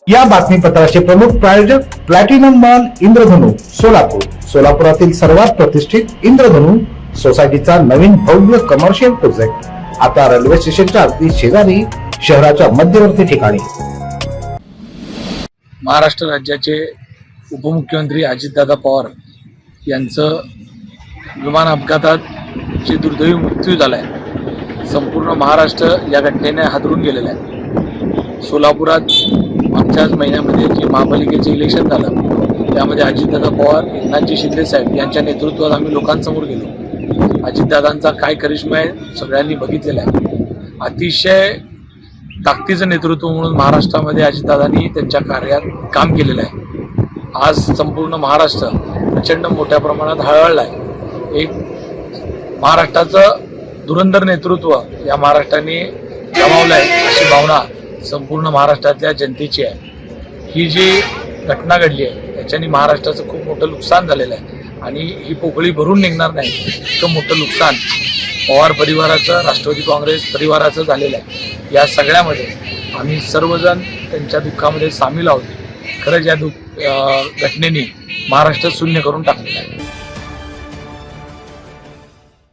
या बातमीपत्राचे प्रमुख प्रायोजक प्लॅटिनम मॉल इंद्रधनु सोलापूर. सोलापुरातील सर्वात प्रतिष्ठित इंद्रधनु सोसायटीचा नवीन भव्य कमर्शियल प्रोजेक्ट आता रेल्वे स्टेशनच्या अगदी शेजारी शहराच्या मध्यवर्ती ठिकाणी. महाराष्ट्र राज्याचे उपमुख्यमंत्री अजितदादा पवार यांचं विमान अपघातात जे दुर्दैवी मृत्यू झाला आहे, संपूर्ण महाराष्ट्र या घटनेने हादरून गेलेला आहे. सोलापुरात मागच्याच महिन्यामध्ये जे महापालिकेचे इलेक्शन झालं त्यामध्ये अजितदादा पवार, एकनाथजी शिंदे साहेब यांच्या नेतृत्वात आम्ही लोकांसमोर गेलो. अजितदादांचा काय करिश्मा आहे सगळ्यांनी बघितलेला आहे. अतिशय ताकदीचं नेतृत्व म्हणून महाराष्ट्रामध्ये अजितदादांनी त्यांच्या कार्यात काम केलेलं आहे. आज संपूर्ण महाराष्ट्र प्रचंड मोठ्या प्रमाणात हळहळला आहे. एक महाराष्ट्राचं धुरंधर नेतृत्व या महाराष्ट्राने गमावलं आहे अशी भावना संपूर्ण महाराष्ट्रातल्या जनतेची आहे. ही जी घटना घडली आहे त्याच्याने महाराष्ट्राचं खूप मोठं नुकसान झालेलं आहे आणि ही पोकळी भरून निघणार नाही इतकं मोठं नुकसान पवार परिवाराचं, राष्ट्रवादी काँग्रेस परिवाराचं झालेलं आहे. या सगळ्यामध्ये आम्ही सर्वजण त्यांच्या दुःखामध्ये सामील आहोत. खरंच या घटनेने महाराष्ट्र शून्य करून टाकलेला आहे.